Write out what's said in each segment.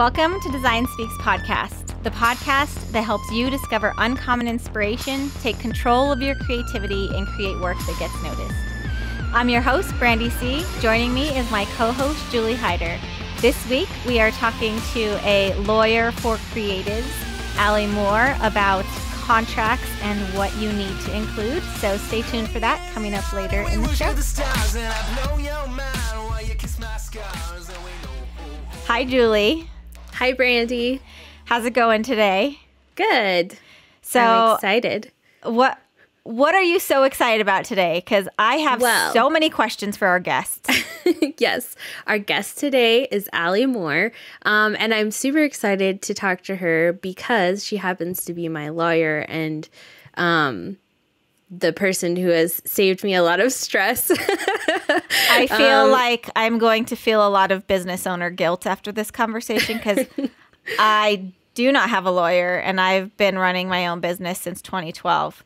Welcome to Design Speaks Podcast, the podcast that helps you discover uncommon inspiration, take control of your creativity, and create work that gets noticed. I'm your host, Brandy C. Joining me is my co-host, Julie Hyder. This week, we are talking to a lawyer for creatives, Allie Moore, about contracts and what you need to include. So stay tuned for that coming up later in the show. Hi, Julie. Hi, Brandy. How's it going today? Good. So I'm excited. What are you so excited about today? Because I have so many questions for our guests. Yes. Our guest today is Allie Moore. And I'm super excited to talk to her because she happens to be my lawyer and the person who has saved me a lot of stress. I feel like I'm going to feel a lot of business owner guilt after this conversation because I do not have a lawyer and I've been running my own business since 2012.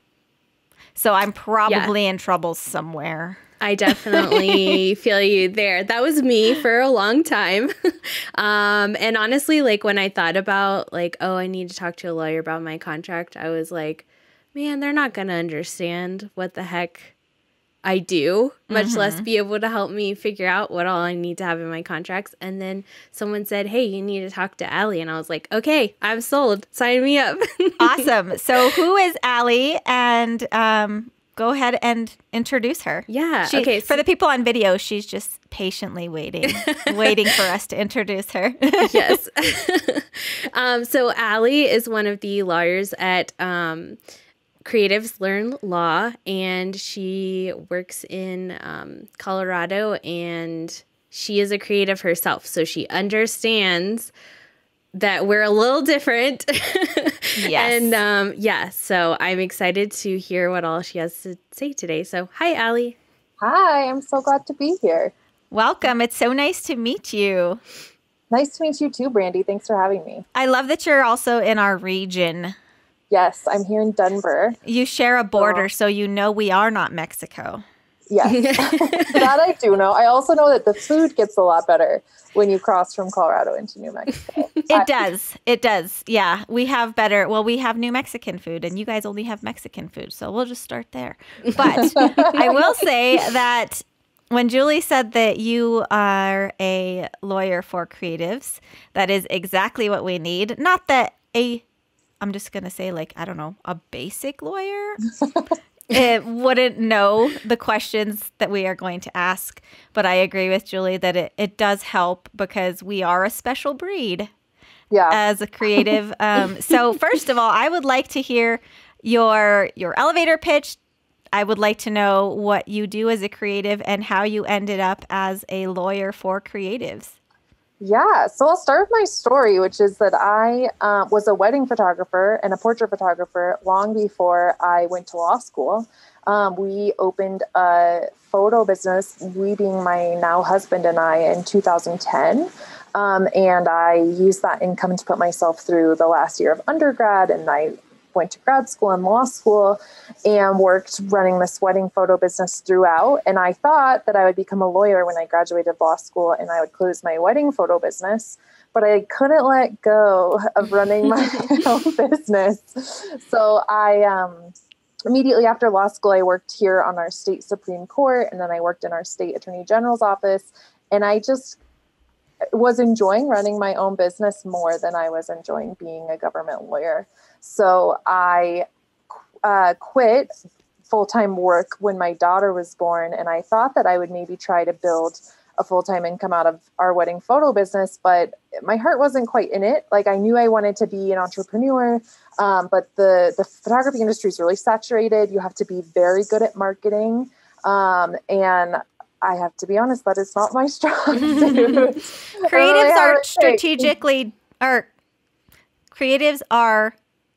So I'm probably in trouble somewhere. I definitely feel you there. That was me for a long time. And honestly, like when I thought about like, oh, I need to talk to a lawyer about my contract, I was like, man, they're not going to understand what the heck I do, much less be able to help me figure out what all I need to have in my contracts. And then someone said, hey, you need to talk to Allie. And I was like, okay, I'm sold. Sign me up. Awesome. So who is Allie? And go ahead and introduce her. Yeah. Okay. For the people on video, she's just patiently waiting for us to introduce her. Yes. So Allie is one of the lawyers at Creatives Learn Law, and she works in Colorado, and she is a creative herself, so she understands that we're a little different. Yes. And so I'm excited to hear what all she has to say today. So hi, Allie. Hi, I'm so glad to be here. Welcome. It's so nice to meet you. Nice to meet you too, Brandy. Thanks for having me. I love that you're also in our region. Yes, I'm here in Denver. You share a border, so you know we are not Mexico. Yes, that I do know. I also know that the food gets a lot better when you cross from Colorado into New Mexico. It does. It does. Yeah, we have we have New Mexican food, and you guys only have Mexican food, so we'll just start there. But I will say that when Julie said that you are a lawyer for creatives, that is exactly what we need. Not that I'm just going to say, like, I don't know, a basic lawyer it wouldn't know the questions that we are going to ask. But I agree with Julie that it does help because we are a special breed as a creative. So first of all, I would like to hear your elevator pitch. I would like to know what you do as a creative and how you ended up as a lawyer for creatives. Yeah, so I'll start with my story, which is that I was a wedding photographer and a portrait photographer long before I went to law school. We opened a photo business, we being my now husband and I, in 2010. And I used that income to put myself through the last year of undergrad, and I went to grad school and law school and worked running this wedding photo business throughout. And I thought that I would become a lawyer when I graduated law school and I would close my wedding photo business, but I couldn't let go of running my own business. So I immediately after law school, I worked here on our state Supreme Court, and then I worked in our state Attorney General's office. And I just was enjoying running my own business more than I was enjoying being a government lawyer. So I quit full-time work when my daughter was born, and I thought that I would maybe try to build a full-time income out of our wedding photo business, but my heart wasn't quite in it. Like, I knew I wanted to be an entrepreneur, but the photography industry is really saturated. You have to be very good at marketing, and I have to be honest, that is not my strong suit. Creatives are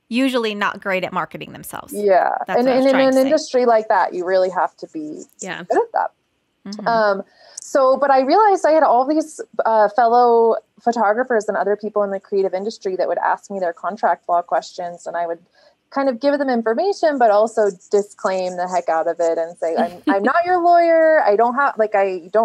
usually not great at marketing themselves. Yeah. And in an industry like that, you really have to be good at that. But I realized I had all these fellow photographers and other people in the creative industry that would ask me their contract law questions, and I would kind of give them information, but also disclaim the heck out of it and say, I'm not your lawyer. I don't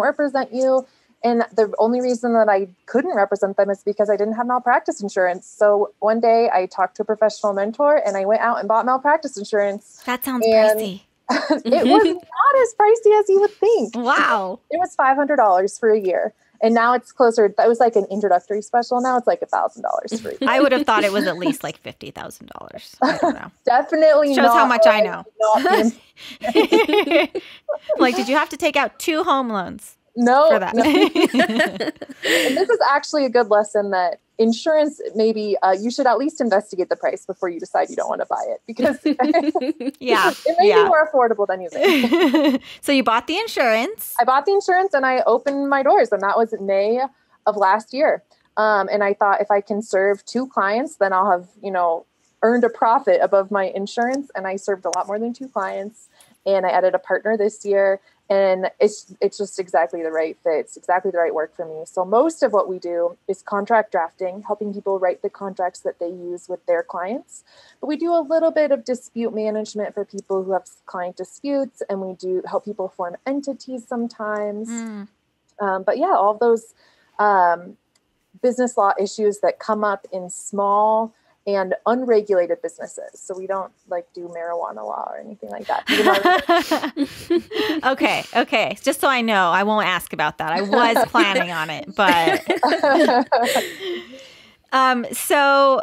represent you. And the only reason that I couldn't represent them is because I didn't have malpractice insurance. So one day I talked to a professional mentor and I went out and bought malpractice insurance. That sounds pricey. It was not as pricey as you would think. Wow. It was $500 for a year. And now it's closer. That was like an introductory special. Now it's like $1,000 for a year. I would have thought it was at least like $50,000. I don't know. Definitely Shows not. how much I know. Not Like, did you have to take out 2 home loans no, for that? no. And this is actually a good lesson that insurance, maybe you should at least investigate the price before you decide you don't want to buy it, because it may be more affordable than you think. So you bought the insurance. I bought the insurance and I opened my doors, and that was in May of last year. And I thought if I can serve 2 clients, then I'll have, earned a profit above my insurance. And I served a lot more than 2 clients, and I added a partner this year. And it's just exactly the right fit. It's exactly the right work for me. So most of what we do is contract drafting, helping people write the contracts that they use with their clients. But we do a little bit of dispute management for people who have client disputes, and we do help people form entities sometimes. But yeah, all of those business law issues that come up in small and unregulated businesses. So we don't do marijuana law or anything like that. Okay. Just so I know, I won't ask about that. I was planning on it, but so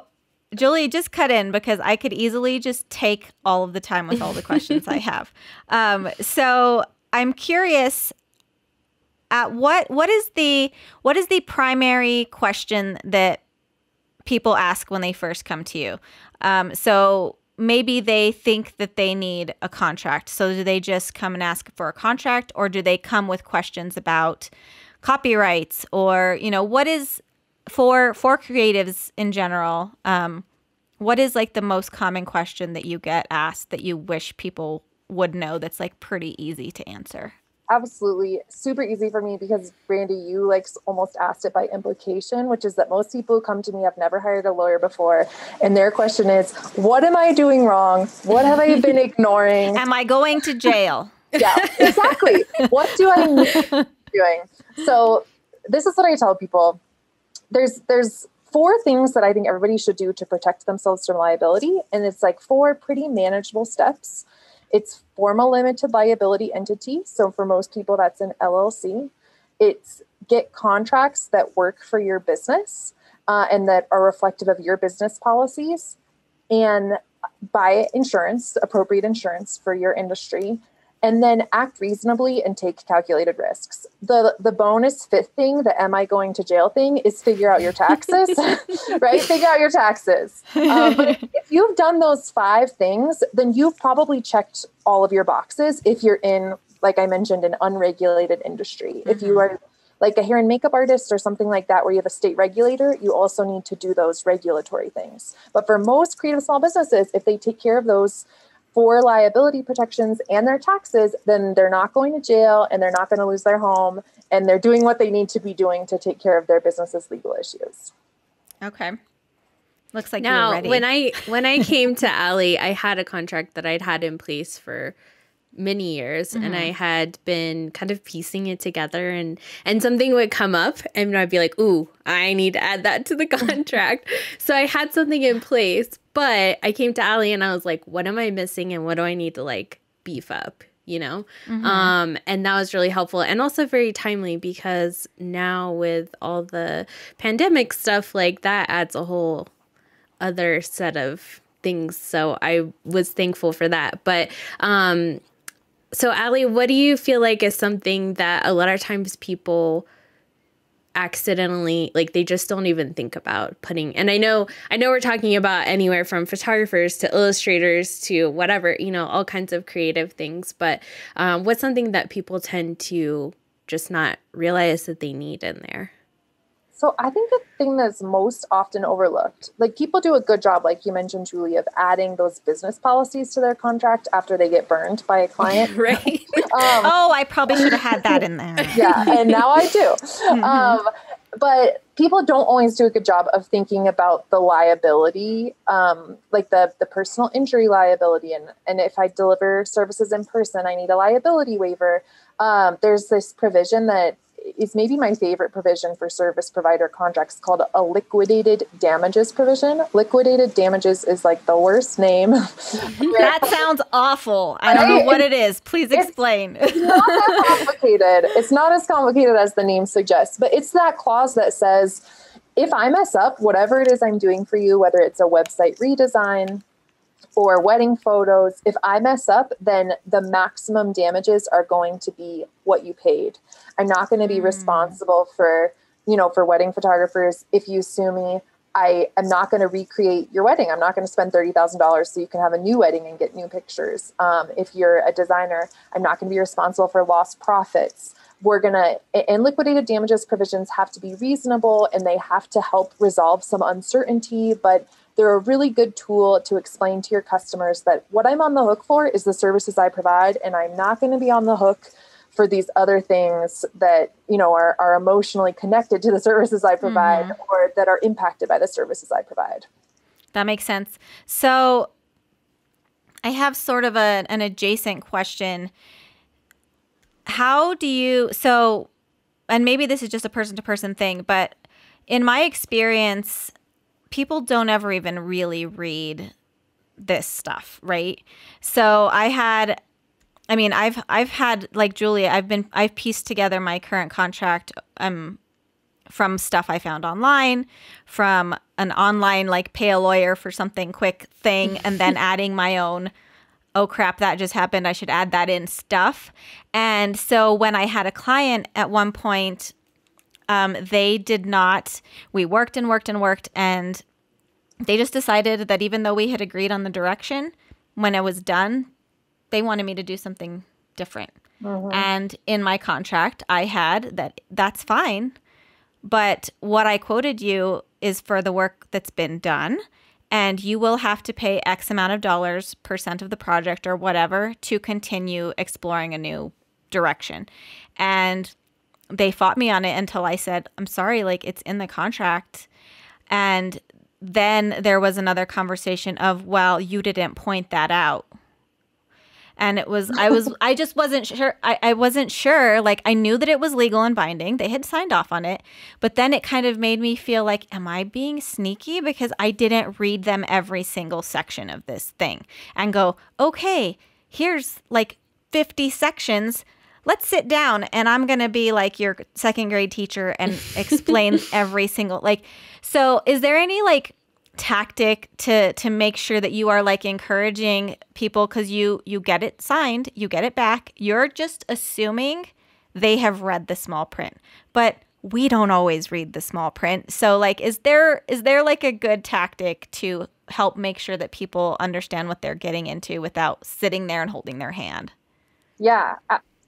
Julie, just cut in because I could easily just take all of the time with all the questions I have. So I'm curious, what is the primary question that people ask when they first come to you? So maybe they think that they need a contract. So do they just come and ask for a contract, or do they come with questions about copyrights, or, what is for creatives in general? What is the most common question that you get asked that you wish people would know that's pretty easy to answer? Absolutely. Super easy for me because, Brandy, you almost asked it by implication, which is that most people who come to me have never hired a lawyer before. And their question is, what am I doing wrong? What have I been ignoring? Am I going to jail? Yeah, exactly. What do I need to be doing? So this is what I tell people. There's 4 things that I think everybody should do to protect themselves from liability. And it's 4 pretty manageable steps. It's form a limited liability entity. So for most people, that's an LLC. It's get contracts that work for your business and that are reflective of your business policies, and buy insurance, appropriate insurance for your industry, and then act reasonably and take calculated risks. The bonus 5th thing, the am I going to jail thing, is figure out your taxes, right? Figure out your taxes. But if you've done those 5 things, then you've probably checked all of your boxes if you're in, like I mentioned, an unregulated industry. Mm-hmm. If you are like a hair and makeup artist or something like that, where you have a state regulator, you also need to do those regulatory things. But for most creative small businesses, if they take care of those 4 liability protections and their taxes, then they're not going to jail and they're not going to lose their home, and they're doing what they need to be doing to take care of their business's legal issues. Okay. Looks like now, you're ready. When I came to Allie, I had a contract that I'd had in place for many years, and I had been kind of piecing it together, and something would come up and I'd be like, ooh, I need to add that to the contract. So I had something in place, but I came to Allie and I was like, what am I missing and what do I need to beef up, and that was really helpful and also very timely, because now with all the pandemic stuff, that adds a whole other set of things. So I was thankful for that. But so Allie, what do you feel like is something that a lot of times people accidentally, they just don't even think about putting? And I know we're talking about anywhere from photographers to illustrators to whatever, all kinds of creative things. But what's something that people tend to just not realize that they need in there? So I think the thing that's most often overlooked, people do a good job, like you mentioned, Julie, of adding those business policies to their contract after they get burned by a client. Right. I probably should have had that in there. Yeah, and now I do. But people don't always do a good job of thinking about the liability, the personal injury liability. And if I deliver services in person, I need a liability waiver. There's this provision that is maybe my favorite provision for service provider contracts, called a liquidated damages provision. Liquidated damages is like the worst name. That sounds awful. I don't know what it is. Please explain. It's not that complicated. It's not as complicated as the name suggests, but it's that clause that says, if I mess up, whatever it is I'm doing for you, whether it's a website redesign or wedding photos, if I mess up, then the maximum damages are going to be what you paid. I'm not going to be responsible for, for wedding photographers. If you sue me, I am not going to recreate your wedding. I'm not going to spend $30,000 so you can have a new wedding and get new pictures. If you're a designer, I'm not going to be responsible for lost profits. And liquidated damages provisions have to be reasonable, and they have to help resolve some uncertainty, but they're a really good tool to explain to your customers that what I'm on the hook for is the services I provide, and I'm not going to be on the hook for these other things that, are emotionally connected to the services I provide or that are impacted by the services I provide. That makes sense. So I have sort of an adjacent question. How do you, and maybe this is just a person-to-person thing, but in my experience, people don't ever even really read this stuff, right? So I've had, like Julia, I've pieced together my current contract from stuff I found online, from an online, like, pay a lawyer for something quick thing, and then adding my own, oh crap, that just happened, I should add that in stuff. And so when I had a client at one point, they did not, we worked and worked and worked, and they just decided that even though we had agreed on the direction, when it was done, they wanted me to do something different. And in my contract, I had that's fine, but what I quoted you is for the work that's been done, and you will have to pay X amount of dollars, % of the project or whatever, to continue exploring a new direction. And they fought me on it until I said, I'm sorry, like, it's in the contract. And then there was another conversation of, well, you didn't point that out. And I just wasn't sure. I wasn't sure. Like, I knew that it was legal and binding. They had signed off on it. But then it kind of made me feel like, am I being sneaky? Because I didn't read them every single section of this thing and go, okay, here's like 50 sections. Let's sit down and I'm going to be like your second grade teacher and explain every single, like, so is there any like tactic to make sure that you are like encouraging people, because you get it signed, you get it back, you're just assuming they have read the small print, but we don't always read the small print. So like, is there like a good tactic to help make sure that people understand what they're getting into without sitting there and holding their hand? Yeah.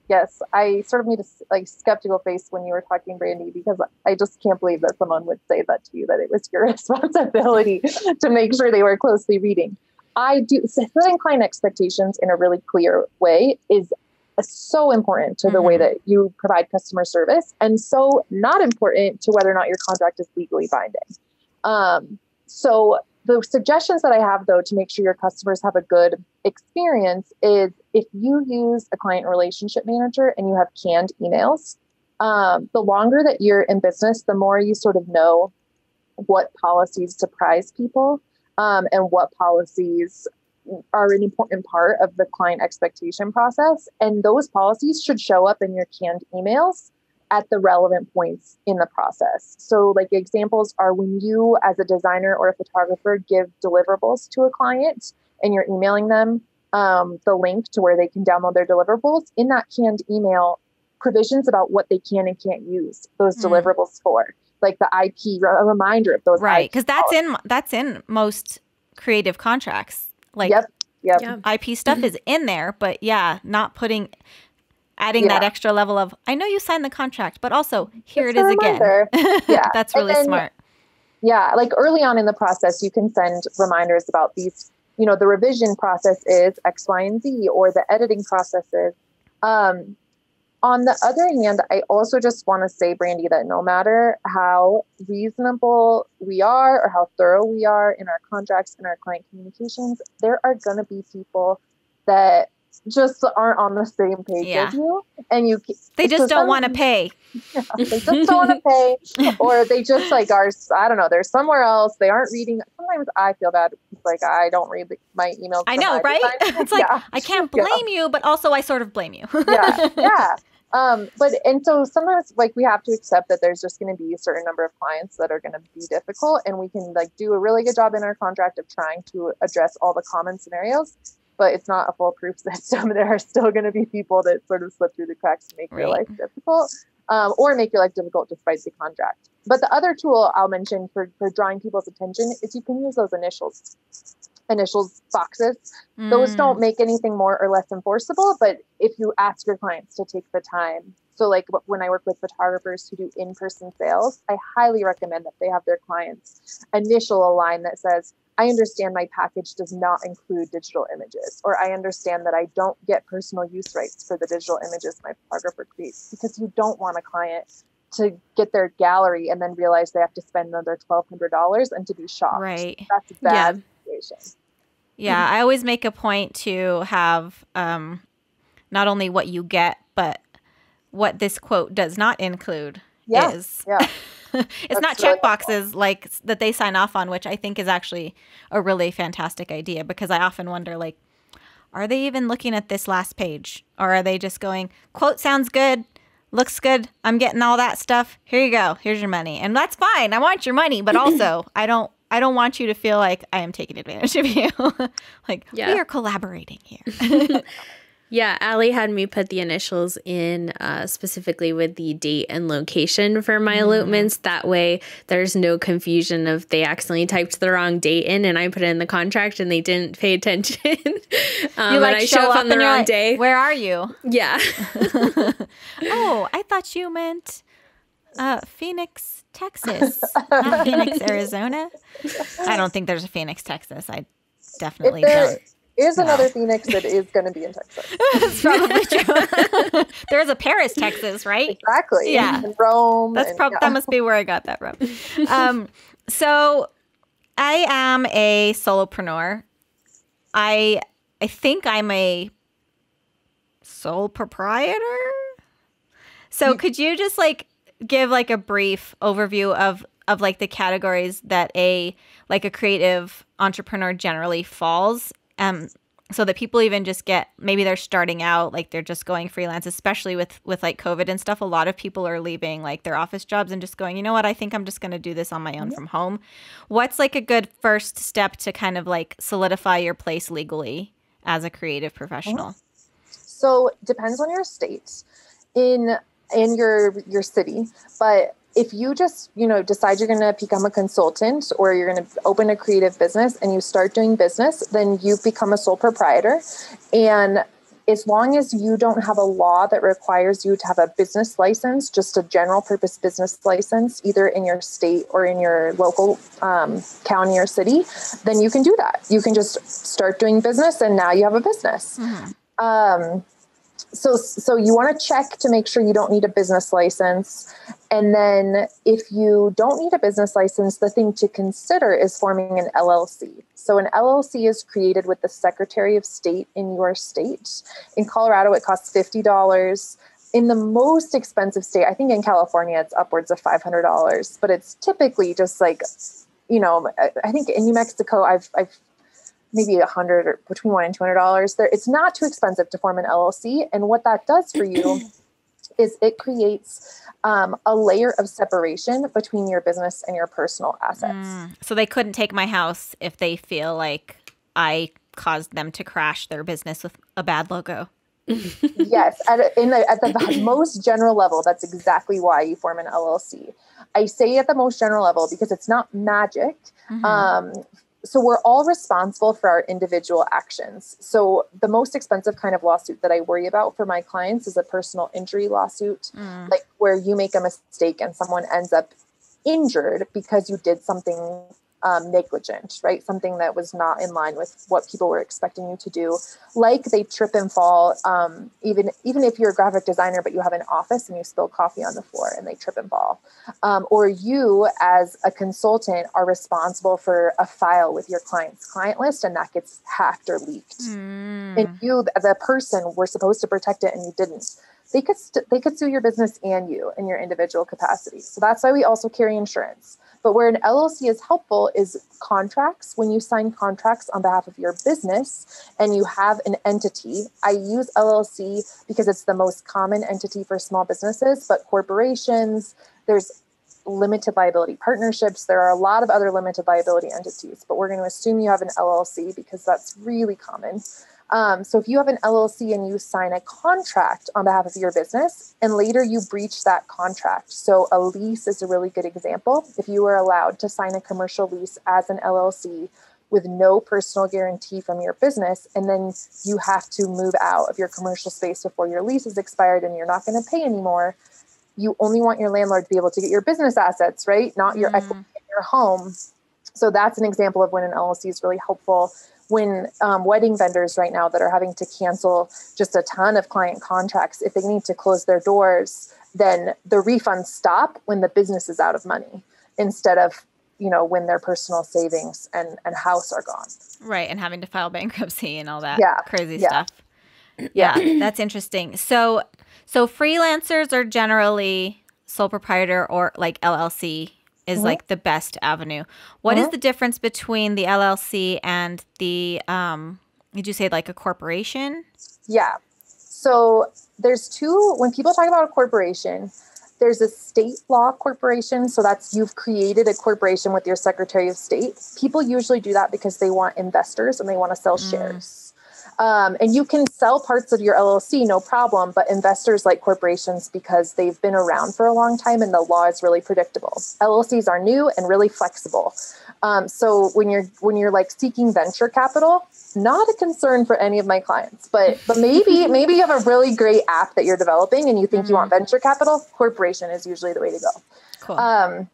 Yes, I sort of made a like skeptical face when you were talking, Brandy, because I just can't believe that someone would say that to you, that it was your responsibility to make sure they were closely reading. I do. Setting client expectations in a really clear way is so important to the way that you provide customer service, and so not important to whether or not your contract is legally binding. So the suggestions that I have, though, to make sure your customers have a good experience is if you use a client relationship manager and you have canned emails, the longer that you're in business, the more you sort of know what policies surprise people and what policies are an important part of the client expectation process. And those policies should show up in your canned emails at the relevant points in the process. So like examples are when you as a designer or a photographer give deliverables to a client and you're emailing them the link to where they can download their deliverables, in that canned email, provisions about what they can and can't use those deliverables for, like the IP, a reminder of those. Right, because that's in most creative contracts. Like, yep. IP stuff is in there, but not adding that extra level of, I know you signed the contract, but also here it is again. Yeah. That's really smart. Yeah. Like early on in the process, you can send reminders about these, the revision process is X, Y, and Z, or the editing process is. On the other hand, I also just want to say, Brandy, that no matter how reasonable we are or how thorough we are in our contracts and our client communications, there are going to be people that just aren't on the same page as you, and they just don't want to pay. Yeah, they just don't want to pay, or they just like are, I don't know, they're somewhere else. They aren't reading. Sometimes I feel bad. It's like I don't read my emails. I know, right? It's like I can't blame you, but also I sort of blame you. Yeah. And so sometimes like we have to accept that there's just going to be a certain number of clients that are going to be difficult, and we can like do a really good job in our contract of trying to address all the common scenarios. But it's not a foolproof system. There are still going to be people that sort of slip through the cracks and make your life difficult, or make your life difficult despite the contract. But the other tool I'll mention for drawing people's attention is you can use those initials boxes. Those don't make anything more or less enforceable, but if you ask your clients to take the time. So like when I work with photographers who do in-person sales, I highly recommend that they have their clients initial a line that says, I understand my package does not include digital images, or I understand that I don't get personal use rights for the digital images my photographer creates, because you don't want a client to get their gallery and then realize they have to spend another $1,200 and to be shocked. Right. That's a bad situation. Yeah. I always make a point to have not only what you get, but what this quote does not include is. Yeah. It's not check boxes like that they sign off on, which I think is actually a really fantastic idea, because I often wonder, like, are they even looking at this last page, or are they just going, quote sounds good, looks good, I'm getting all that stuff, here you go, here's your money. And that's fine, I want your money, but also I don't want you to feel like I am taking advantage of you. Like, we are collaborating here. Yeah, Allie had me put the initials in specifically with the date and location for my elopements. That way there's no confusion of they accidentally typed the wrong date in and I put it in the contract and they didn't pay attention. You like I show up on the wrong day. Where are you? Yeah. Oh, I thought you meant Phoenix, Texas, not Phoenix, Arizona. I don't think there's a Phoenix, Texas. I definitely don't. Is another Phoenix that is going to be in Texas. That's probably true. There's a Paris, Texas, right? Exactly. Yeah. And Rome. That must be where I got that from. So I am a solopreneur. I think I'm a sole proprietor. So could you just like give like a brief overview of like the categories that a creative entrepreneur generally falls, so that people even just get, maybe they're starting out, like they're just going freelance, especially with like COVID and stuff. A lot of people are leaving like their office jobs and just going, you know what, I think I'm just going to do this on my own from home. What's like a good first step to kind of like solidify your place legally as a creative professional? So depends on your state in your city, but if you just, decide you're going to become a consultant or you're going to open a creative business and you start doing business, then you become a sole proprietor. And as long as you don't have a law that requires you to have a business license, just a general purpose business license, either in your state or in your local county or city, then you can do that. You can just start doing business and now you have a business. So you want to check to make sure you don't need a business license. And then if you don't need a business license, the thing to consider is forming an LLC. So an LLC is created with the Secretary of State in your state. In Colorado, it costs $50. In the most expensive state, I think in California, it's upwards of $500, but it's typically just like, I think in New Mexico, I've maybe $100 or between $100 and $200 there. It's not too expensive to form an LLC. And what that does for you is it creates a layer of separation between your business and your personal assets. So they couldn't take my house if they feel like I caused them to crash their business with a bad logo. Yes. At the most general level, that's exactly why you form an LLC. I say at the most general level because it's not magic. So we're all responsible for our individual actions. So the most expensive kind of lawsuit that I worry about for my clients is a personal injury lawsuit, like where you make a mistake and someone ends up injured because you did something negligent, right? Something that was not in line with what people were expecting you to do. Like they trip and fall, even if you're a graphic designer, but you have an office and you spill coffee on the floor and they trip and fall. Or you as a consultant are responsible for a file with your client's client list and that gets hacked or leaked. And you, the person, were supposed to protect it and you didn't. They could sue your business and you in your individual capacity. So that's why we also carry insurance. But where an LLC is helpful is contracts. When you sign contracts on behalf of your business and you have an entity, I use LLC because it's the most common entity for small businesses, but corporations, there's limited liability partnerships. There are a lot of other limited liability entities, but we're going to assume you have an LLC because that's really common. So if you have an LLC and you sign a contract on behalf of your business and later you breach that contract. So a lease is a really good example. If you were allowed to sign a commercial lease as an LLC with no personal guarantee from your business, and then you have to move out of your commercial space before your lease is expired and you're not going to pay anymore, you only want your landlord to be able to get your business assets, right? Not your equity in your home. So that's an example of when an LLC is really helpful. When wedding vendors right now that are having to cancel just a ton of client contracts, if they need to close their doors, then the refunds stop when the business is out of money instead of, when their personal savings and house are gone. Right. And having to file bankruptcy and all that crazy Yeah. stuff. Yeah. That's interesting. So freelancers are generally sole proprietor or like LLC is like the best avenue. What is the difference between the LLC and the, did you say like a corporation? Yeah. So there's two, when people talk about a corporation, there's a state law corporation. So that's, you've created a corporation with your Secretary of State. People usually do that because they want investors and they want to sell shares. And you can sell parts of your LLC, no problem, but investors like corporations because they've been around for a long time and the law is really predictable. LLCs are new and really flexible. So when you're like seeking venture capital, not a concern for any of my clients, but maybe you have a really great app that you're developing and you think you want venture capital, corporation is usually the way to go. Cool.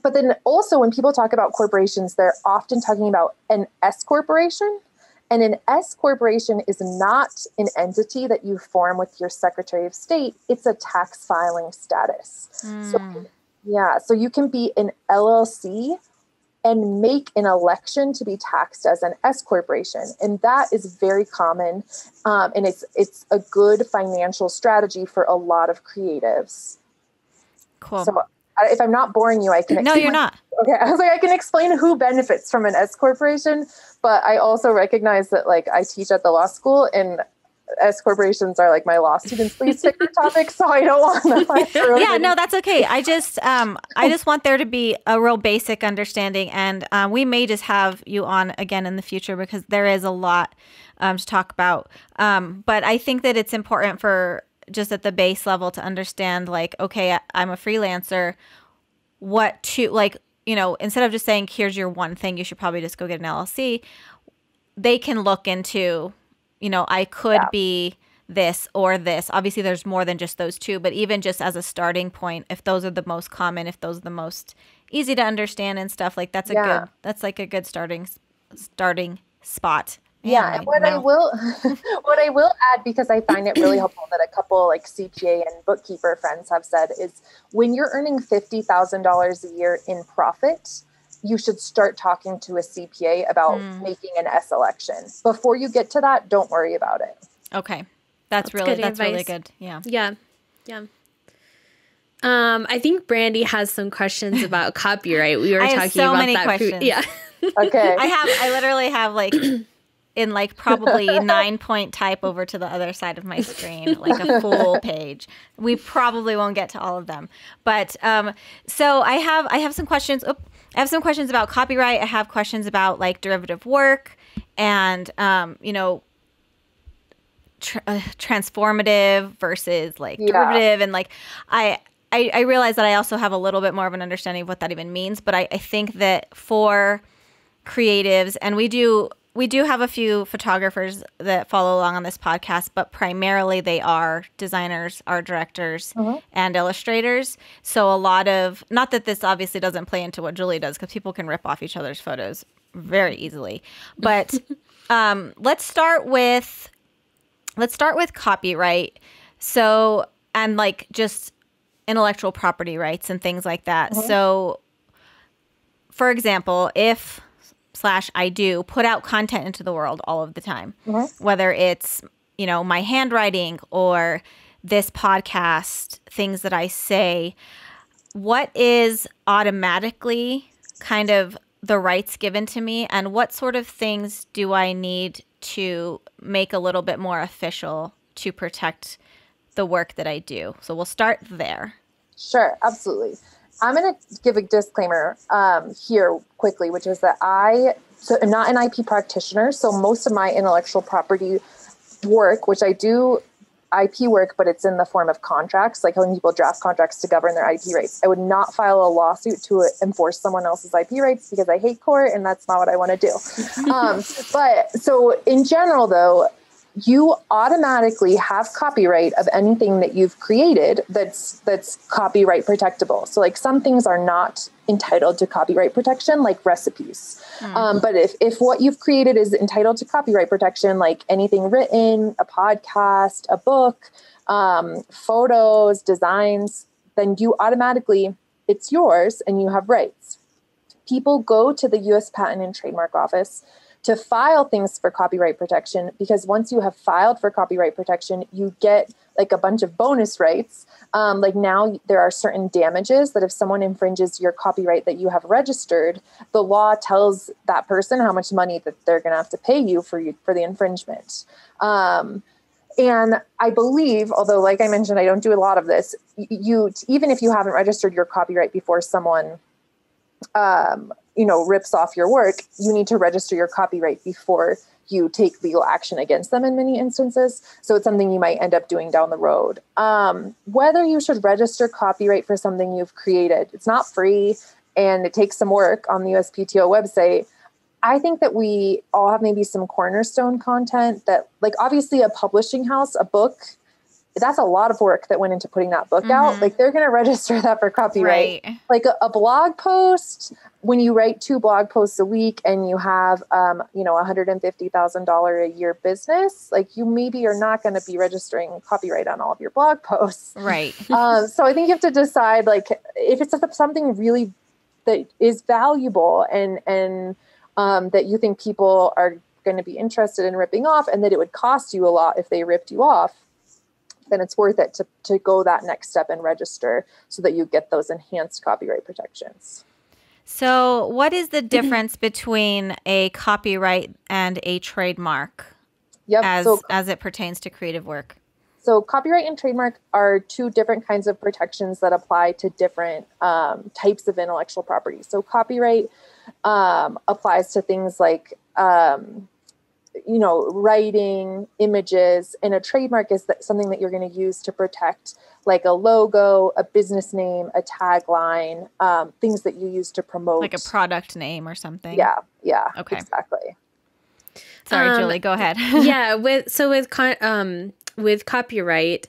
But then also when people talk about corporations, they're often talking about an S corporation. And an S corporation is not an entity that you form with your Secretary of State. It's a tax filing status. So you can be an LLC and make an election to be taxed as an S corporation. And that is very common. And it's a good financial strategy for a lot of creatives. Cool. So if I'm not boring you, I can explain. No, you're not. Okay. I was like, I can explain who benefits from an S corporation, but I also recognize that like I teach at the law school and S corporations are like my law students' least favorite topic. So I don't want to. Yeah, no, that's okay. I just want there to be a real basic understanding, and we may just have you on again in the future because there is a lot to talk about. But I think that it's important for just at the base level to understand like, okay, I'm a freelancer. What to like, instead of just saying, here's your one thing, you should probably just go get an LLC. They can look into, I could be this or this. Obviously, there's more than just those two, but even just as a starting point, if those are the most common, if those are the most easy to understand and stuff, like that's like a good starting spot. Yeah, and what I will add, because I find it really helpful that a couple like CPA and bookkeeper friends have said is when you're earning $50,000 a year in profit, you should start talking to a CPA about making an S election. Before you get to that, don't worry about it. Okay. That's really good. Yeah. Yeah. I think Brandy has some questions about copyright. We were talking about many that. Questions. Yeah. Okay. I literally have like in like probably 9-point type over to the other side of my screen, like a full page. We probably won't get to all of them, but so I have some questions. I have some questions about copyright. I have questions about like derivative work and transformative versus like derivative, and like I realize that I also have a little bit more of an understanding of what that even means. But I think that for creatives, and we do we do have a few photographers that follow along on this podcast, but primarily they are designers, art directors, and illustrators. So a lot of, not that this obviously doesn't play into what Julie does, because people can rip off each other's photos very easily. But let's start with copyright. So, and like just intellectual property rights and things like that. So, for example, if I do put out content into the world all of the time, whether it's, you know, my handwriting or this podcast, things that I say, what is automatically kind of the rights given to me, and what sort of things do I need to make a little bit more official to protect the work that I do? So we'll start there. Sure, absolutely. I'm going to give a disclaimer here quickly, which is that I'm not an IP practitioner. So most of my intellectual property work, which I do IP work, but it's in the form of contracts, like helping people draft contracts to govern their IP rights. I would not file a lawsuit to enforce someone else's IP rights because I hate court and that's not what I want to do. But so in general, though, you automatically have copyright of anything that you've created that's copyright protectable. So like some things are not entitled to copyright protection, like recipes. But if what you've created is entitled to copyright protection, like anything written, a podcast, a book, photos, designs, then you automatically, it's yours and you have rights. People go to the U.S. Patent and Trademark Office to file things for copyright protection, because once you have filed for copyright protection, you get like a bunch of bonus rights. Like now there are certain damages that if someone infringes your copyright that you have registered, the law tells that person how much money that they're going to have to pay you for the infringement. And I believe, although like I mentioned, I don't do a lot of this, even if you haven't registered your copyright before someone rips off your work, you need to register your copyright before you take legal action against them in many instances. So it's something you might end up doing down the road. Whether you should register copyright for something you've created, it's not free and it takes some work on the USPTO website. I think that we all have maybe some cornerstone content that, like, obviously a publishing house, a book, that's a lot of work that went into putting that book out. Like they're going to register that for copyright. Right. Like a blog post, when you write 2 blog posts a week and you have, $150,000 a year business, like you maybe are not going to be registering copyright on all of your blog posts. Right. So I think you have to decide, like, if it's something really that is valuable and that you think people are going to be interested in ripping off, and that it would cost you a lot if they ripped you off, then it's worth it to go that next step and register so that you get those enhanced copyright protections. So what is the difference between a copyright and a trademark as it pertains to creative work? So copyright and trademark are 2 different kinds of protections that apply to different types of intellectual property. So copyright applies to things like writing, images, and a trademark is something that you're going to use to protect, like a logo, a business name, a tagline, things that you use to promote. Like a product name or something. Yeah. Okay. Exactly. Sorry, Julie, go ahead. With copyright,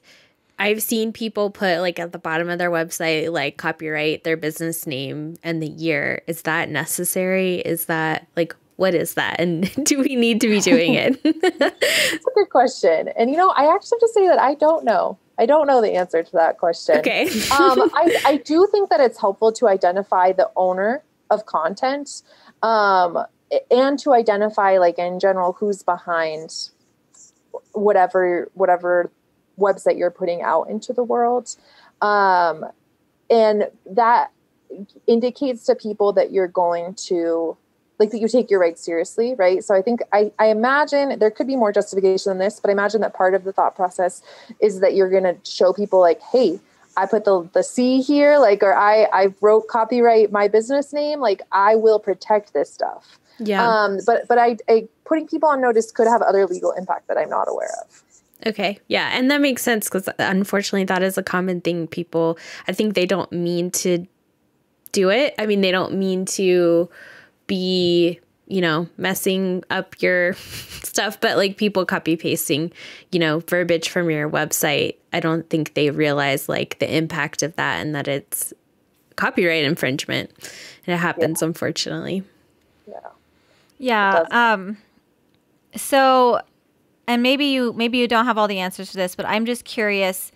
I've seen people put like at the bottom of their website, like copyright, their business name and the year. Is that necessary? Is that like, what is that? And do we need to be doing it? That's a good question. And, I actually have to say that I don't know. I don't know the answer to that question. Okay. I do think that it's helpful to identify the owner of content and to identify, like, in general, who's behind whatever website you're putting out into the world. And that indicates to people that you're going to, like, that you take your rights seriously, right? So I think, I imagine there could be more justification than this, but I imagine that part of the thought process is that you're going to show people, like, hey, I put the C here, like, or I wrote copyright my business name, like, I will protect this stuff. Yeah. But I putting people on notice could have other legal impact that I'm not aware of. Okay. Yeah. And that makes sense because unfortunately that is a common thing. People, I think they don't mean to do it. I mean, they don't mean to be messing up your stuff, but like people copy pasting, verbiage from your website. I don't think they realize like the impact of that and that it's copyright infringement. And it happens, unfortunately. Yeah. So, and maybe you don't have all the answers to this, but I'm just curious,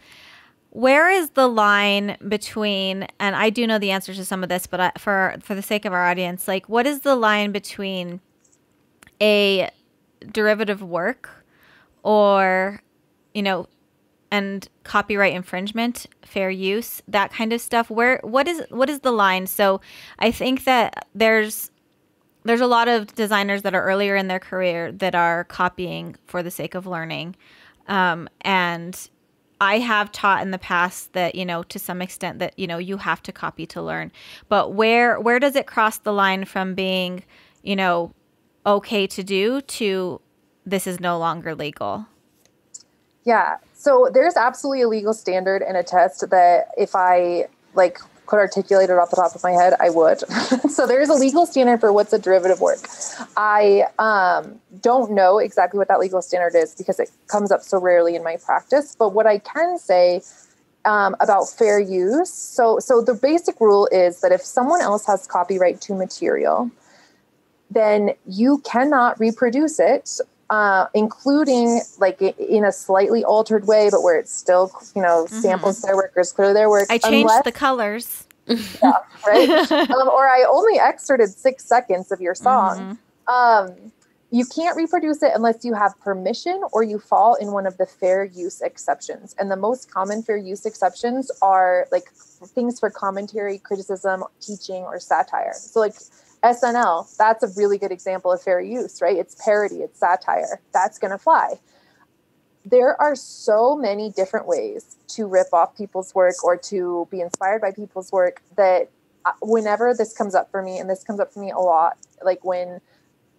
where is the line between, and I do know the answers to some of this, but for the sake of our audience, like what is the line between a derivative work or, and copyright infringement, fair use, that kind of stuff? What is the line? So I think that there's a lot of designers that are earlier in their career that are copying for the sake of learning. And I have taught in the past that, to some extent that, you have to copy to learn. But where does it cross the line from being, okay to do to this is no longer legal? Yeah. So there's absolutely a legal standard and a test that if I could articulate it off the top of my head, I would. So there's a legal standard for what's a derivative work. I don't know exactly what that legal standard is because it comes up so rarely in my practice. But what I can say about fair use, so the basic rule is that if someone else has copyright to material, then you cannot reproduce it, including like in a slightly altered way, but where it's still, samples their work or is clearly their work. I changed the colors. Yeah, right. Or I only excerpted 6 seconds of your song. You can't reproduce it unless you have permission or you fall in one of the fair use exceptions. And the most common fair use exceptions are like things for commentary, criticism, teaching, or satire. So like SNL, that's a really good example of fair use, right? It's parody, it's satire. That's going to fly. There are so many different ways to rip off people's work or to be inspired by people's work that whenever this comes up for me, and this comes up for me a lot, like when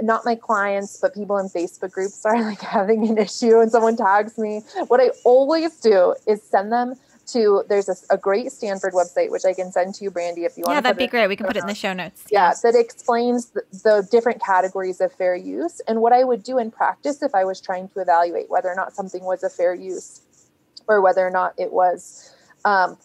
not my clients, but people in Facebook groups are like having an issue and someone tags me, what I always do is send them to, there's a great Stanford website, which I can send to you, Brandy, if you want. Yeah, that'd be great. We can put it in the show notes. Yeah, that explains the different categories of fair use. And what I would do in practice if I was trying to evaluate whether or not something was a fair use or whether or not it was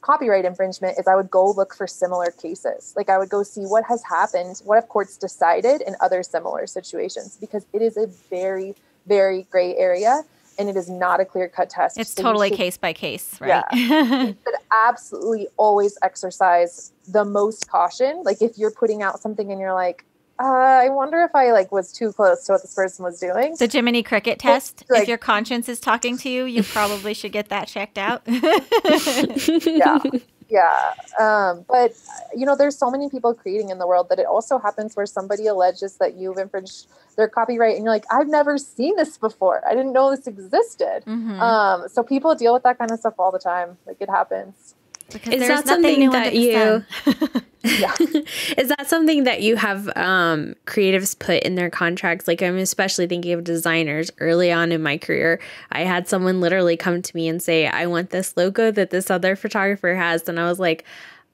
copyright infringement is I would go look for similar cases. Like I would go see what has happened, what have courts decided in other similar situations, because it is a very, very gray area. And it is not a clear-cut test. It's totally case by case, right? Yeah. You should absolutely always exercise the most caution. Like if you're putting out something and you're like, I wonder if I was too close to what this person was doing. The Jiminy Cricket test. If your conscience is talking to you, you probably should get that checked out. Yeah. Yeah. But, there's so many people creating in the world that it also happens where somebody alleges that you've infringed their copyright and you're like, I've never seen this before. I didn't know this existed. So people deal with that kind of stuff all the time. Like it happens. Because is that something that you Yeah. Is that something that you have creatives put in their contracts? Like I'm especially thinking of designers early on in my career. I had someone literally come to me and say, I want this logo that this other photographer has. And I was like,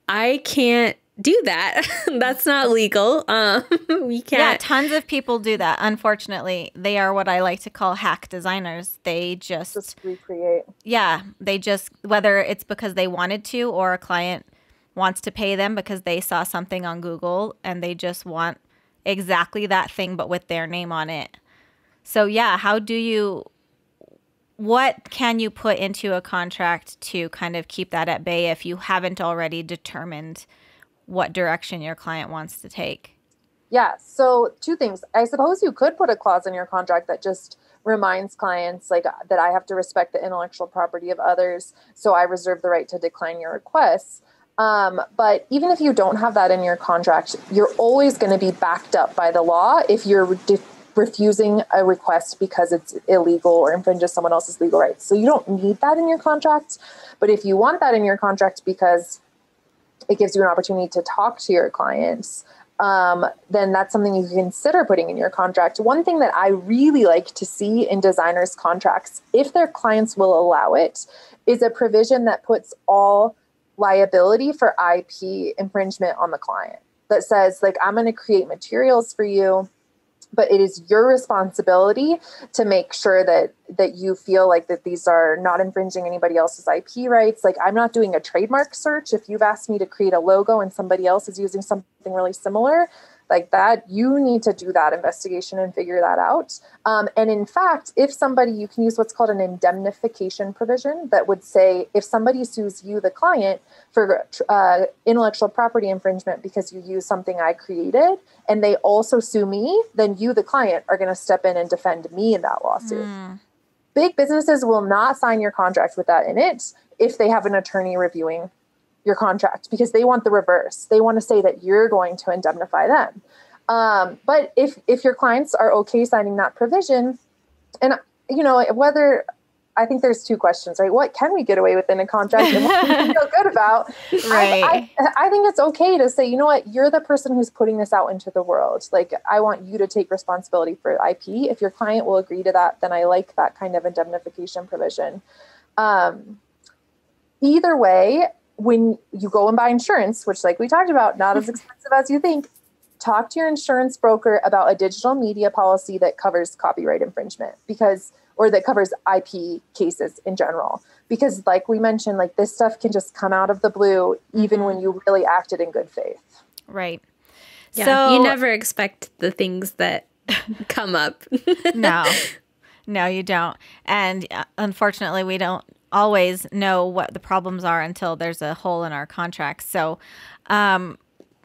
I can't do that. That's not legal. We can't. Yeah, tons of people do that. Unfortunately, they are what I like to call hack designers. They just recreate. Yeah, they just, whether it's because they wanted to or a client wants to pay them because they saw something on Google and they just want exactly that thing but with their name on it. So yeah, what can you put into a contract to kind of keep that at bay if you haven't already determined what direction your client wants to take? Yeah. So 2 things. I suppose you could put a clause in your contract that just reminds clients that I have to respect the intellectual property of others. So I reserve the right to decline your requests. But even if you don't have that in your contract, you're always going to be backed up by the law if you're refusing a request because it's illegal or infringes someone else's legal rights. So you don't need that in your contract. But if you want that in your contract because it gives you an opportunity to talk to your clients, then that's something you can consider putting in your contract. One thing that I really like to see in designers' contracts, if their clients will allow it, is a provision that puts all liability for IP infringement on the client. That says, I'm going to create materials for you. but it is your responsibility to make sure that you feel like that these are not infringing anybody else's IP rights. Like, I'm not doing a trademark search. If you've asked me to create a logo and somebody else is using something really similar like that, you need to do that investigation and figure that out. And in fact, if somebody, you can use what's called an indemnification provision that would say, if somebody sues you, the client, for intellectual property infringement because you use something I created, and they also sue me, then you, the client, are going to step in and defend me in that lawsuit. Big businesses will not sign your contract with that in it if they have an attorney reviewing your contract, because they want the reverse. They want to say that you're going to indemnify them. But if your clients are okay signing that provision, and whether, I think there's two questions, right? What can we get away with in a contract and what can we feel good about? Right. I think it's okay to say, you know what, you're the person who's putting this out into the world. Like, I want you to take responsibility for IP. If your client will agree to that, then I like that kind of indemnification provision. Either way, when you go and buy insurance, which, like we talked about, not as expensive as you think, talk to your insurance broker about a digital media policy that covers copyright infringement, or that covers IP cases in general. Because like we mentioned, like, this stuff can just come out of the blue, even when you really acted in good faith. Right. Yeah, so you never expect the things that come up. No, you don't. And unfortunately, we don't always know what the problems are until there's a hole in our contracts. So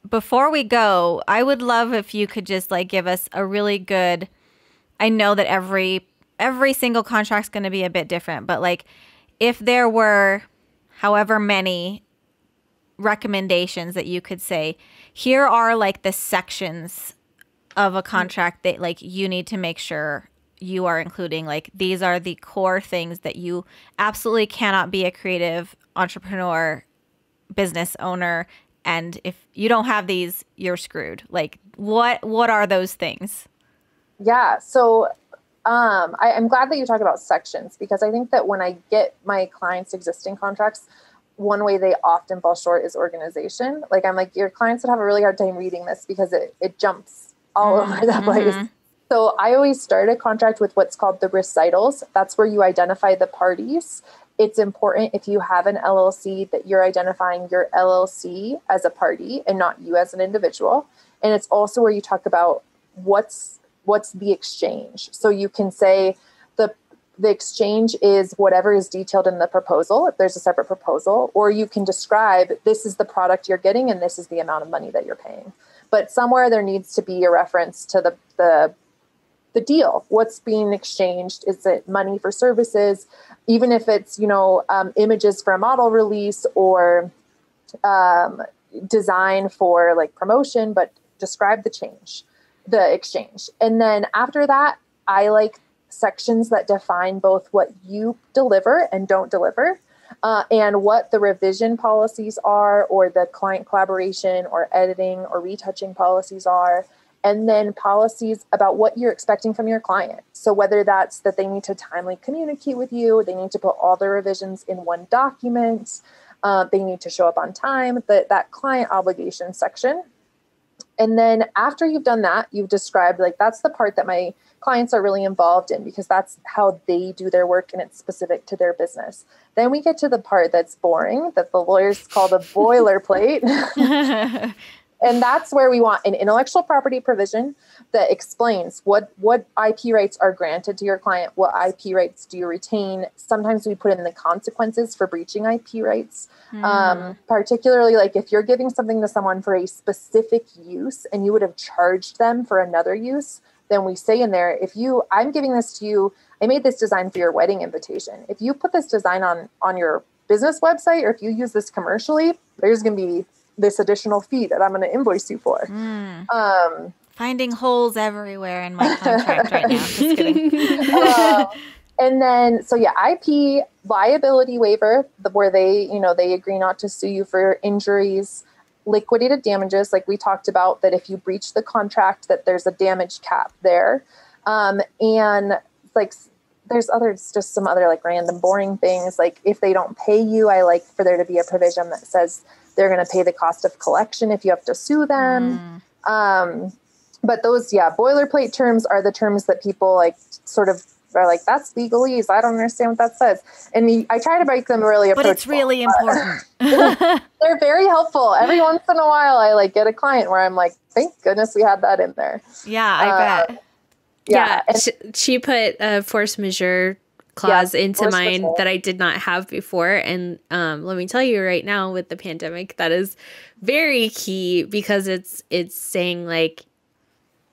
before we go, I would love if you could just like give us a really good, I know that every single contract's going to be a bit different, but like if there were however many recommendations that you could say, here are like the sections of a contract that like you need to make sure you are including, like, these are the core things that you absolutely cannot be a creative entrepreneur, business owner, and if you don't have these, you're screwed. Like, what are those things? Yeah. So I'm glad that you talked about sections, because I think that when I get my clients' existing contracts, one way they often fall short is organization. Like, I'm like, your clients would have a really hard time reading this because it jumps all over the place. So I always start a contract with what's called the recitals. That's where you identify the parties. It's important, if you have an LLC, that you're identifying your LLC as a party and not you as an individual. And it's also where you talk about what's the exchange. So you can say the exchange is whatever is detailed in the proposal, if there's a separate proposal, or you can describe, this is the product you're getting and this is the amount of money that you're paying. But somewhere there needs to be a reference to the deal. What's being exchanged? Is it money for services? Even if it's, images for a model release or design for like promotion, but describe the exchange. And then after that, I like sections that define both what you deliver and don't deliver, and what the revision policies are, or the client collaboration or editing or retouching policies are. And then policies about what you're expecting from your client. So whether that's that they need to timely communicate with you, they need to put all the revisions in one document, they need to show up on time, that client obligation section. And then after you've done that, you've described, like, that's the part that my clients are really involved in, because that's how they do their work and it's specific to their business. Then we get to the part that's boring, that the lawyers call the boilerplate. And that's where we want an intellectual property provision that explains what IP rights are granted to your client, what IP rights do you retain. Sometimes we put in the consequences for breaching IP rights, particularly like if you're giving something to someone for a specific use and you would have charged them for another use, then we say in there, I'm giving this to you, I made this design for your wedding invitation. If you put this design on your business website, or if you use this commercially, there's going to be this additional fee that I'm going to invoice you for. Finding holes everywhere in my contract right now. Just kidding. And then, so yeah, IP liability waiver, where they agree not to sue you for injuries, liquidated damages, like we talked about, that if you breach the contract, that there's a damage cap there. And like, there's just some other like random boring things. Like if they don't pay you, I like for there to be a provision that says they're going to pay the cost of collection if you have to sue them. But those, boilerplate terms are the terms that people like sort of are like, that's legalese. I don't understand what that says. And I try to make them really approachable. But it's really important. They're very helpful. Every once in a while, I like get a client where I'm like, thank goodness we had that in there. Yeah, I bet. Yeah. She put a force majeure clause into mine majeure. that I did not have before. And let me tell you right now with the pandemic, that is very key because it's saying like,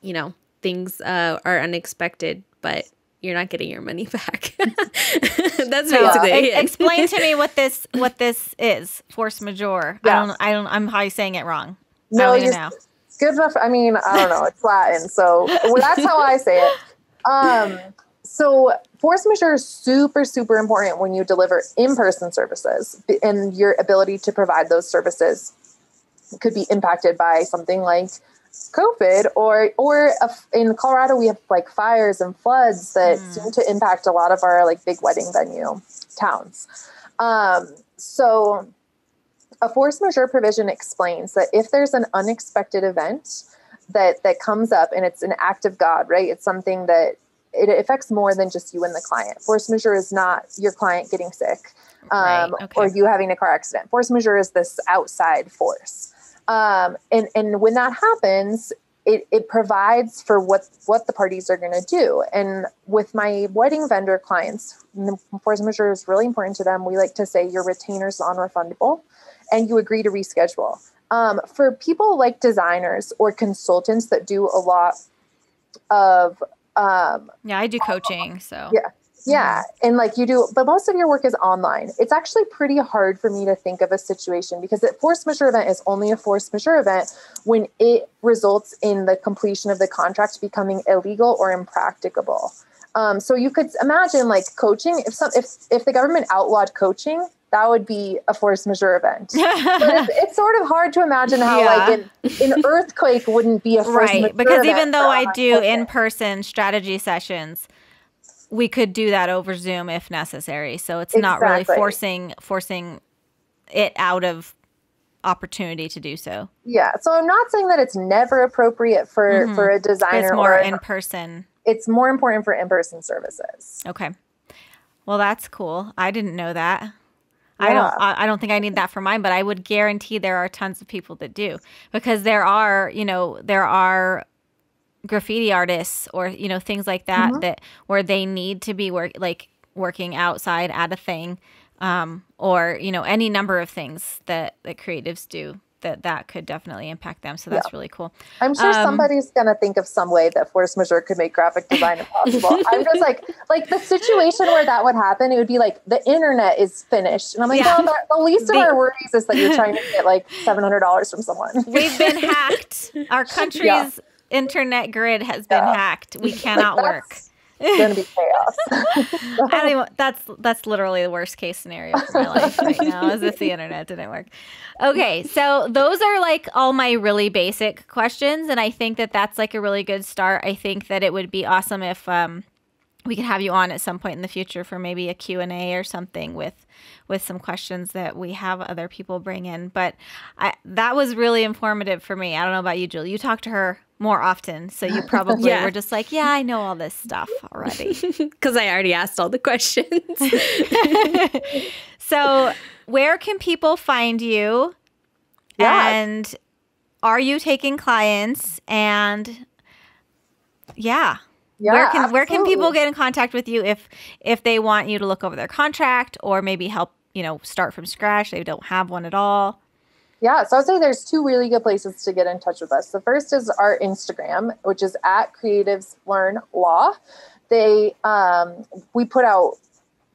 you know, things are unexpected, but you're not getting your money back. That's basically it. Explain to me what this is. Force majeure. Yeah. I'm probably saying it wrong. No, I don't even know. Good enough. I mean, I don't know. It's Latin, so that's how I say it. So force majeure is super, super important when you deliver in-person services, and your ability to provide those services could be impacted by something like COVID or in Colorado, we have like fires and floods that seem to impact a lot of our like big wedding venue towns. So a force majeure provision explains that if there's an unexpected event that comes up and it's an act of God, right? It's something that it affects more than just you and the client. Force majeure is not your client getting sick or you having a car accident. Force majeure is this outside force. And when that happens, it provides for what the parties are going to do. And with my wedding vendor clients, force majeure is really important to them. We like to say your retainer is non-refundable and you agree to reschedule. For people like designers or consultants that do a lot of, I do coaching. So yeah. And like you do, but most of your work is online. It's actually pretty hard for me to think of a situation because a force majeure event is only a force majeure event when it results in the completion of the contract becoming illegal or impracticable. So you could imagine like coaching, if the government outlawed coaching, that would be a force majeure event. But it's sort of hard to imagine how like an earthquake wouldn't be a force majeure event. Because even though I do in-person strategy sessions, we could do that over Zoom if necessary. So it's not really forcing it out of opportunity to do so. Yeah. So I'm not saying that it's never appropriate for a designer. It's more in person. It's more important for in-person services. Okay. Well, that's cool. I didn't know that. Yeah. I don't think I need that for mine, but I would guarantee there are tons of people that do, because there are graffiti artists or, things like that, where they need to be working outside at a thing, or, any number of things that creatives do that could definitely impact them. So that's really cool. I'm sure somebody's going to think of some way that force majeure could make graphic design impossible. I'm just like the situation where that would happen, it would be like the internet is finished. And I'm like, the least of our worries is that you're trying to get like $700 from someone. We've been hacked. Our country's internet grid has been hacked. We cannot work. It's going to be chaos. That's literally the worst case scenario for my life right now, as if the internet didn't work. Okay, so those are like all my really basic questions, and I think that that's like a really good start. I think that it would be awesome if we could have you on at some point in the future for maybe a Q&A or something with some questions that we have other people bring in. But that was really informative for me. I don't know about you, Julie. You talk to her more often, so you probably were just like, yeah, I know all this stuff already. Because I already asked all the questions. So where can people find you? Yeah. And are you taking clients? And where can people get in contact with you if they want you to look over their contract or maybe help, start from scratch? They don't have one at all. Yeah, so I'd say there's two really good places to get in touch with us. The first is our Instagram, which is at Creatives Learn Law. We put out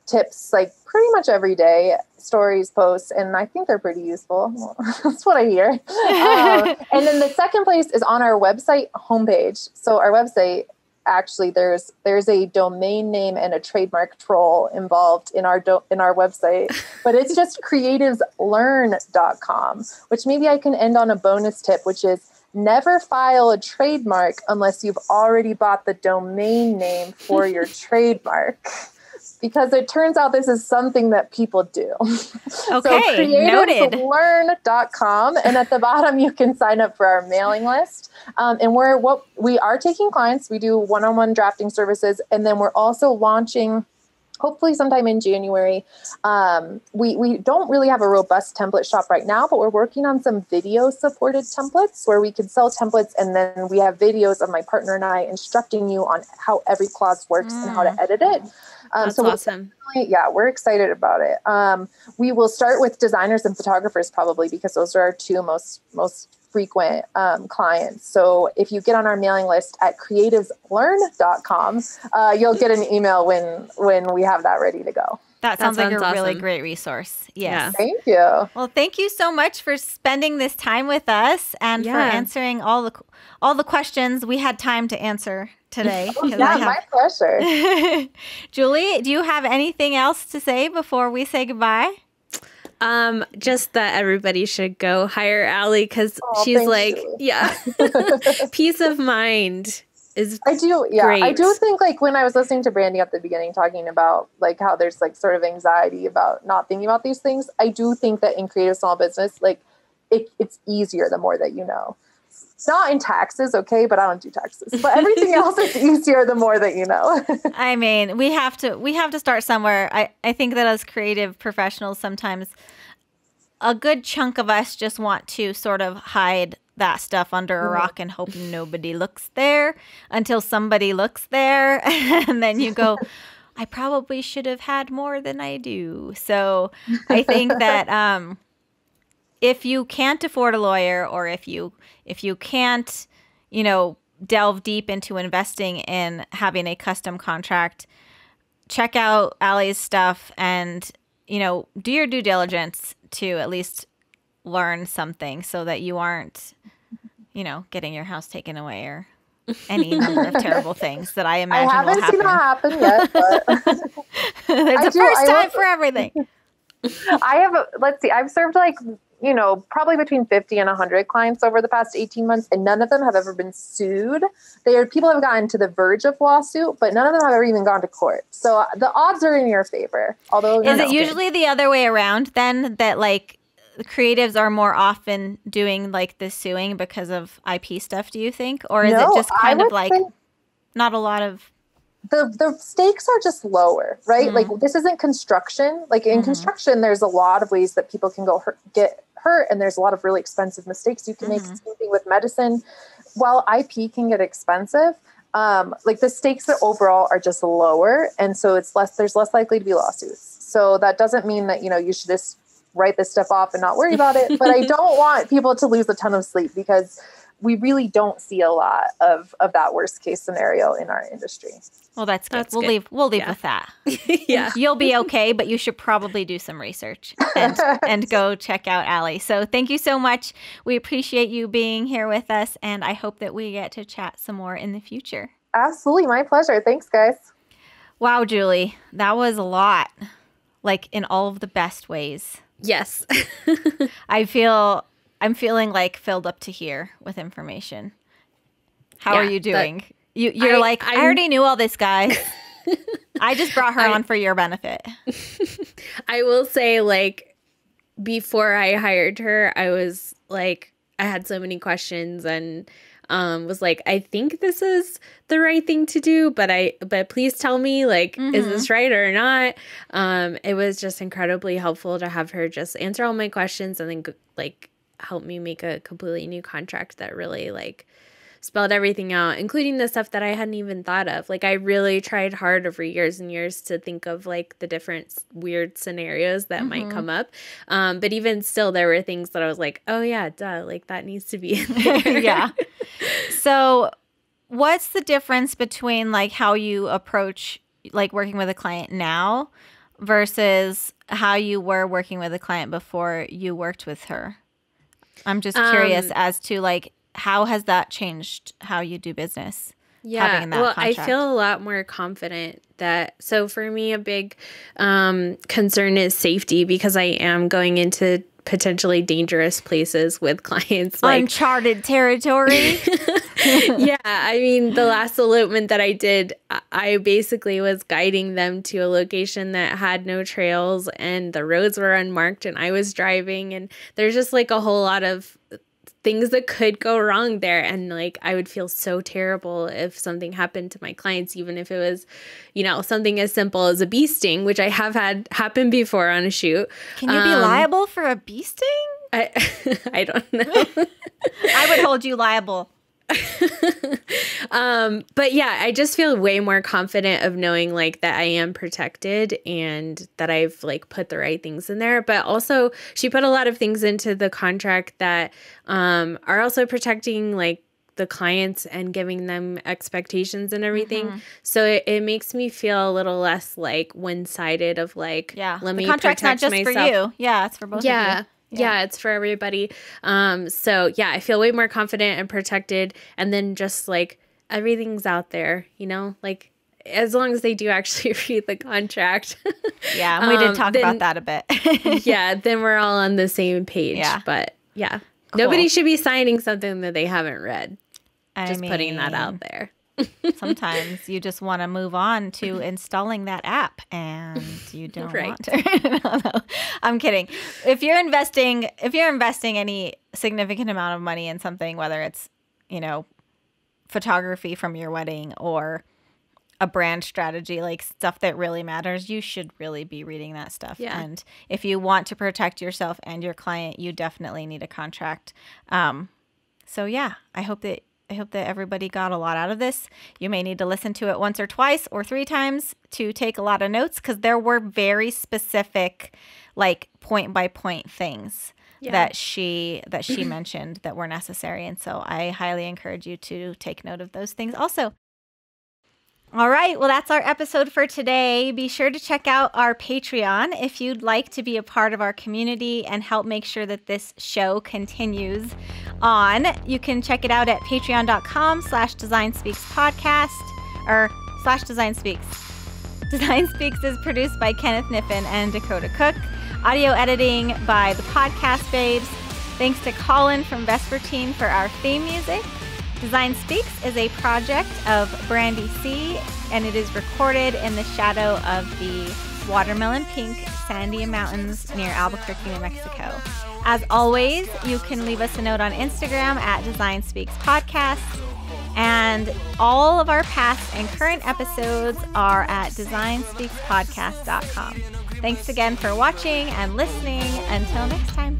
tips like pretty much every day, stories, posts, and I think they're pretty useful. Well, that's what I hear. And then the second place is on our website homepage. So our website, actually, there's a domain name and a trademark troll involved in our website, but it's just creativeslearn.com, which maybe I can end on a bonus tip, which is never file a trademark unless you've already bought the domain name for your trademark. because it turns out this is something that people do. Okay, noted. creativeslearn.com. And at the bottom, you can sign up for our mailing list. And we are taking clients. We do one-on-one drafting services. And then we're also launching, hopefully sometime in January. We don't really have a robust template shop right now, but we're working on some video supported templates where we can sell templates. And then we have videos of my partner and I instructing you on how every clause works and how to edit it. That's awesome. We're excited about it. We will start with designers and photographers probably, because those are our two most frequent clients. So if you get on our mailing list at creativeslearn.com, you'll get an email when we have that ready to go. That sounds like a really great resource. Yes. Yeah. Thank you. Well, thank you so much for spending this time with us and for answering all the questions we had time to answer today. My pleasure. Julie, do you have anything else to say before we say goodbye? Just that everybody should go hire Allie, because she's like, peace of mind is great. I do think, like, when I was listening to Brandy at the beginning talking about like how there's like sort of anxiety about not thinking about these things, I do think that in creative small business, like it's easier the more that you know. It's not in taxes, okay, but I don't do taxes. But everything else is easier the more that you know. I mean, we have to start somewhere. I think that as creative professionals, sometimes a good chunk of us just want to sort of hide that stuff under a rock and hope nobody looks there until somebody looks there. And then you go, I probably should have had more than I do. So I think that if you can't afford a lawyer, or if you can't, delve deep into investing in having a custom contract, check out Allie's stuff and, do your due diligence to at least learn something so that you aren't, getting your house taken away or any number of terrible things that I imagine will happen. I haven't seen that happen yet, but there's a first time for everything. I've served probably between 50 and 100 clients over the past 18 months, and none of them have ever been sued. People have gotten to the verge of lawsuit, but none of them have ever even gone to court. So the odds are in your favor. Although, is it usually the other way around then, that like creatives are more often doing like the suing because of IP stuff, do you think? Or is it just kind of like not a lot of... The stakes are just lower, right? Mm-hmm. Like, this isn't construction. Like in construction, there's a lot of ways that people can get hurt, and there's a lot of really expensive mistakes you can make. Same thing with medicine. While IP can get expensive, like the stakes overall are just lower, and so there's less likely to be lawsuits. So that doesn't mean that you should just write this stuff off and not worry about it. But I don't want people to lose a ton of sleep, because we really don't see a lot of that worst case scenario in our industry. Well, that's good. We'll leave with that. Yeah. You'll be okay, but you should probably do some research and go check out Allie. So thank you so much. We appreciate you being here with us, and I hope that we get to chat some more in the future. Absolutely. My pleasure. Thanks, guys. Wow, Julie, that was a lot, like in all of the best ways. Yes. I'm feeling like filled up to here with information. How are you doing? You're like, I already knew all this, guys. I just brought her on for your benefit. I will say, like, before I hired her, I was like, I had so many questions and was like, I think this is the right thing to do, but please tell me, like, is this right or not? It was just incredibly helpful to have her just answer all my questions and then like help me make a completely new contract that really like spelled everything out, including the stuff that I hadn't even thought of. Like, I really tried hard over years and years to think of like the different weird scenarios that might come up. But even still, there were things that I was like, oh yeah, duh, like that needs to be in there. Yeah. So what's the difference between like how you approach like working with a client now versus how you were working with a client before you worked with her? I'm just curious as to like, how has that changed how you do business? Yeah, well, contract? I feel a lot more confident that, so for me, a big concern is safety, because I am going into potentially dangerous places with clients. Like, uncharted territory. yeah, I mean, the last elopement that I did, I basically was guiding them to a location that had no trails and the roads were unmarked and I was driving, and there's just like a whole lot of things that could go wrong there. And like, I would feel so terrible if something happened to my clients, even if it was, you know, something as simple as a bee sting, which I have had happen before on a shoot. Can you be liable for a bee sting? I don't know. I would hold you liable. But yeah, I just feel way more confident of knowing like that I am protected and that I've like put the right things in there. But also she put a lot of things into the contract that are also protecting like the clients and giving them expectations and everything. Mm-hmm. So it makes me feel a little less like one-sided of like, let me contract's not just myself. For you. Yeah, it's for both of you. Yeah, it's for everybody. So yeah, I feel way more confident and protected. And then just like everything's out there, you know, like as long as they do actually read the contract. Yeah, and we did talk about that a bit. Yeah, then we're all on the same page. Yeah. But yeah, nobody should be signing something that they haven't read. Just putting that out there. Sometimes you just want to move on to installing that app and you don't want to. No, I'm kidding. If you're investing any significant amount of money in something, whether it's, you know, photography from your wedding or a brand strategy, like stuff that really matters, you should really be reading that stuff. Yeah. And if you want to protect yourself and your client, you definitely need a contract. So yeah, I hope that everybody got a lot out of this. You may need to listen to it once or twice or 3 times to take a lot of notes, because there were very specific, like point by point things that she mentioned that were necessary. And so I highly encourage you to take note of those things also. All right. Well, that's our episode for today. Be sure to check out our Patreon if you'd like to be a part of our community and help make sure that this show continues on. You can check it out at patreon.com/DesignSpeaksPodcast or /DesignSpeaks. Design Speaks is produced by Kenneth Niffen and Dakota Cook. Audio editing by the Podcast Babes. Thanks to Colin from Vespertine for our theme music. Design Speaks is a project of Brandy C, and it is recorded in the shadow of the watermelon pink Sandia Mountains near Albuquerque, New Mexico. As always, you can leave us a note on Instagram at Design Speaks Podcast, and all of our past and current episodes are at designspeakspodcast.com. Thanks again for watching and listening. Until next time.